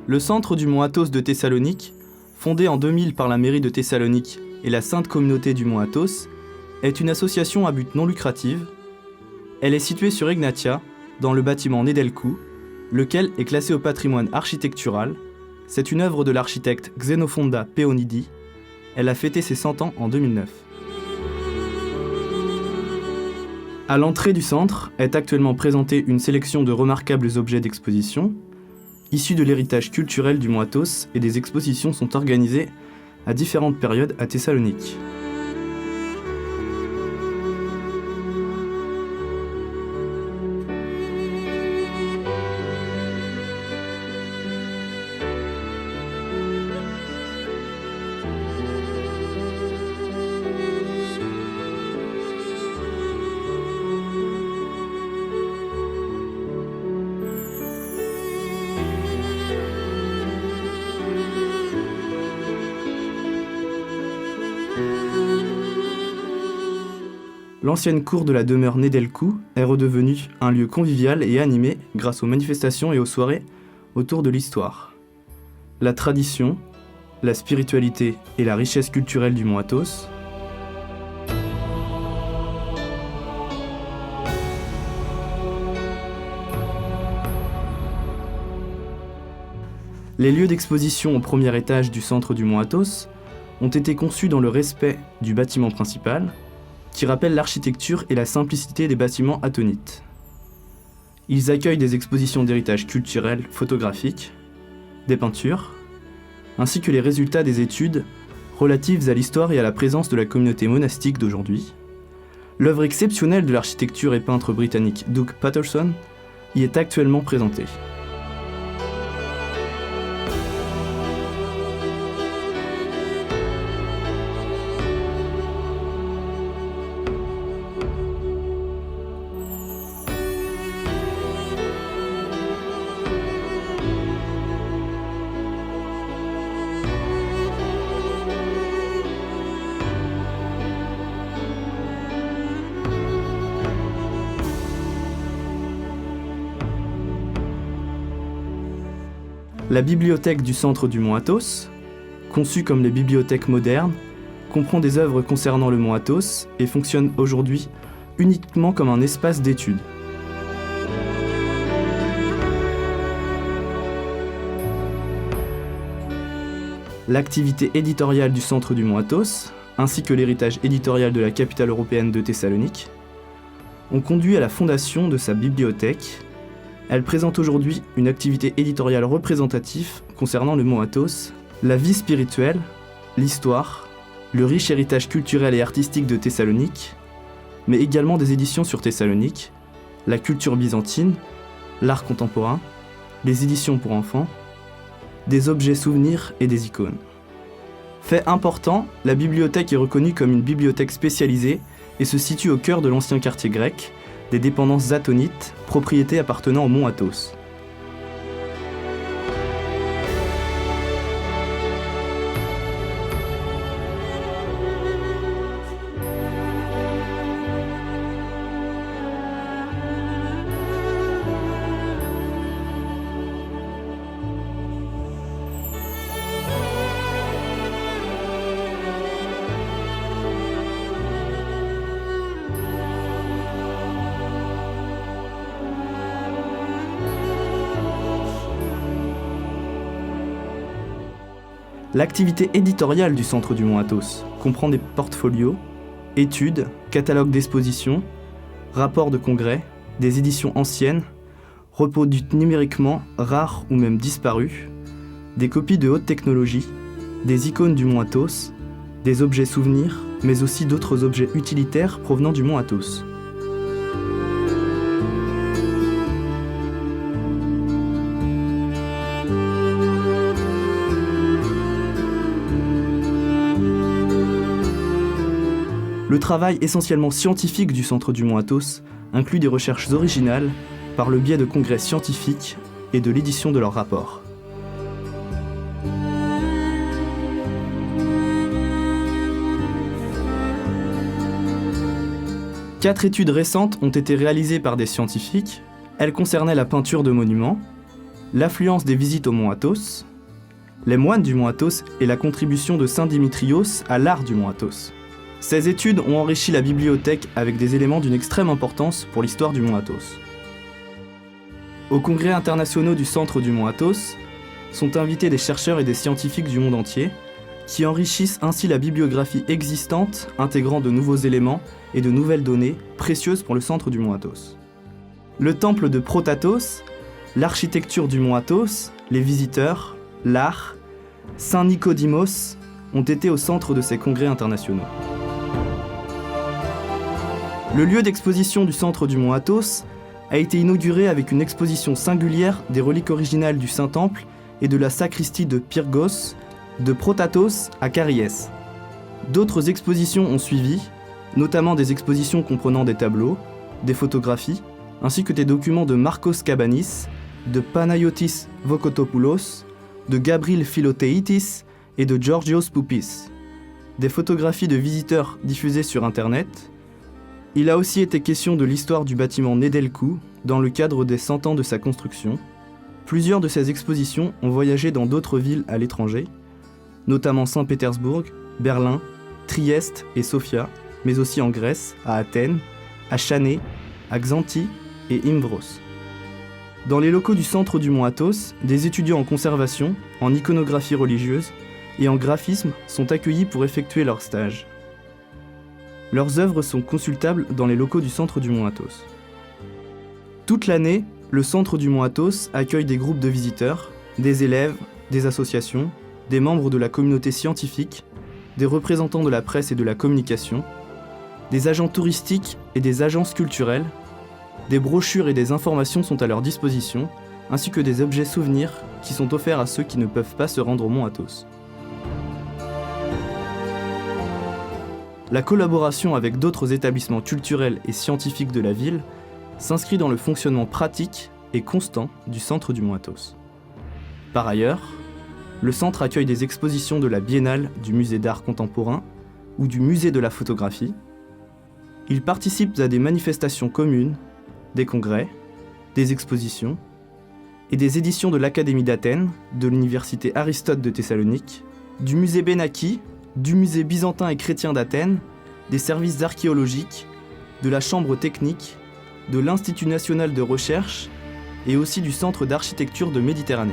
Le centre du mont Athos de Thessalonique, fondé en 2000 par la mairie de Thessalonique et la Sainte Communauté du mont Athos, est une association à but non lucratif. Elle est située sur Egnatia, dans le bâtiment Nedelcu, lequel est classé au patrimoine architectural. C'est une œuvre de l'architecte Xenofonda Peonidi. Elle a fêté ses 100 ans en 2009. À l'entrée du centre est actuellement présentée une sélection de remarquables objets d'exposition, issus de l'héritage culturel du mont Athos, et des expositions sont organisées à différentes périodes à Thessalonique. L'ancienne cour de la demeure Nedelcu est redevenue un lieu convivial et animé grâce aux manifestations et aux soirées autour de l'histoire. La tradition, la spiritualité et la richesse culturelle du mont Athos. Les lieux d'exposition au premier étage du centre du mont Athos ont été conçus dans le respect du bâtiment principal, qui rappellent l'architecture et la simplicité des bâtiments athonites. Ils accueillent des expositions d'héritage culturel photographique, des peintures, ainsi que les résultats des études relatives à l'histoire et à la présence de la communauté monastique d'aujourd'hui. L'œuvre exceptionnelle de l'architecture et peintre britannique Doug Patterson y est actuellement présentée. La bibliothèque du centre du mont Athos, conçue comme les bibliothèques modernes, comprend des œuvres concernant le mont Athos et fonctionne aujourd'hui uniquement comme un espace d'études. L'activité éditoriale du centre du mont Athos, ainsi que l'héritage éditorial de la capitale européenne de Thessalonique, ont conduit à la fondation de sa bibliothèque. Elle présente aujourd'hui une activité éditoriale représentative concernant le mont Athos, la vie spirituelle, l'histoire, le riche héritage culturel et artistique de Thessalonique, mais également des éditions sur Thessalonique, la culture byzantine, l'art contemporain, les éditions pour enfants, des objets souvenirs et des icônes. Fait important, la bibliothèque est reconnue comme une bibliothèque spécialisée et se situe au cœur de l'ancien quartier grec, des dépendances athonites, propriétés appartenant au mont Athos. L'activité éditoriale du centre du mont Athos comprend des portfolios, études, catalogues d'expositions, rapports de congrès, des éditions anciennes, reproduites numériquement, rares ou même disparues, des copies de haute technologie, des icônes du mont Athos, des objets souvenirs, mais aussi d'autres objets utilitaires provenant du mont Athos. Le travail essentiellement scientifique du centre du mont Athos inclut des recherches originales par le biais de congrès scientifiques et de l'édition de leurs rapports. Quatre études récentes ont été réalisées par des scientifiques. Elles concernaient la peinture de monuments, l'affluence des visites au mont Athos, les moines du mont Athos et la contribution de saint Dimitrios à l'art du mont Athos. Ces études ont enrichi la bibliothèque avec des éléments d'une extrême importance pour l'histoire du mont Athos. Aux congrès internationaux du centre du mont Athos sont invités des chercheurs et des scientifiques du monde entier qui enrichissent ainsi la bibliographie existante, intégrant de nouveaux éléments et de nouvelles données précieuses pour le centre du mont Athos. Le temple de Protathos, l'architecture du mont Athos, les visiteurs, l'art, Saint Nicodimos ont été au centre de ces congrès internationaux. Le lieu d'exposition du centre du mont Athos a été inauguré avec une exposition singulière des reliques originales du Saint-Temple et de la sacristie de Pyrgos, de Protathos à Cariès. D'autres expositions ont suivi, notamment des expositions comprenant des tableaux, des photographies, ainsi que des documents de Marcos Cabanis, de Panayotis Vokotopoulos, de Gabriel Philothéitis et de Georgios Poupis. Des photographies de visiteurs diffusées sur Internet. Il a aussi été question de l'histoire du bâtiment Nedelcu dans le cadre des 100 ans de sa construction. Plusieurs de ces expositions ont voyagé dans d'autres villes à l'étranger, notamment Saint-Pétersbourg, Berlin, Trieste et Sofia, mais aussi en Grèce, à Athènes, à Chané, à Xanthi et Imbros. Dans les locaux du centre du mont Athos, des étudiants en conservation, en iconographie religieuse et en graphisme sont accueillis pour effectuer leur stage. Leurs œuvres sont consultables dans les locaux du centre du mont Athos. Toute l'année, le centre du mont Athos accueille des groupes de visiteurs, des élèves, des associations, des membres de la communauté scientifique, des représentants de la presse et de la communication, des agents touristiques et des agences culturelles. Des brochures et des informations sont à leur disposition, ainsi que des objets souvenirs qui sont offerts à ceux qui ne peuvent pas se rendre au mont Athos. La collaboration avec d'autres établissements culturels et scientifiques de la ville s'inscrit dans le fonctionnement pratique et constant du centre du mont Athos. Par ailleurs, le centre accueille des expositions de la Biennale du Musée d'art contemporain ou du Musée de la photographie. Il participe à des manifestations communes, des congrès, des expositions et des éditions de l'Académie d'Athènes, de l'Université Aristote de Thessalonique, du Musée Benaki, du Musée byzantin et chrétien d'Athènes, des services archéologiques, de la Chambre technique, de l'Institut national de recherche et aussi du Centre d'architecture de Méditerranée.